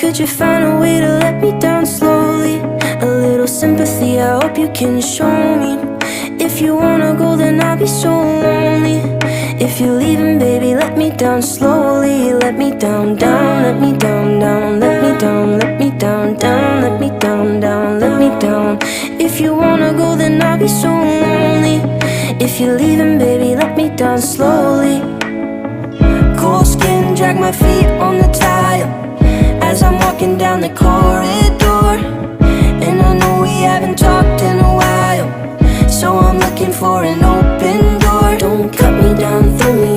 Could you find a way to let me down slowly? A little sympathy, I hope you can show me. If you wanna go, then I'll be so lonely. If you're leaving, baby, let me down slowly. Let me down, down, let me down, down. Let me down, let me down, down. Let me down, down, let me down. If you wanna go, then I'll be so lonely. If you're leaving, baby, let me down slowly. Cold skin, drag my feet on the tile as I'm walking down the corridor. And I know we haven't talked in a while, so I'm looking for an open door. Don't cut me down, throw me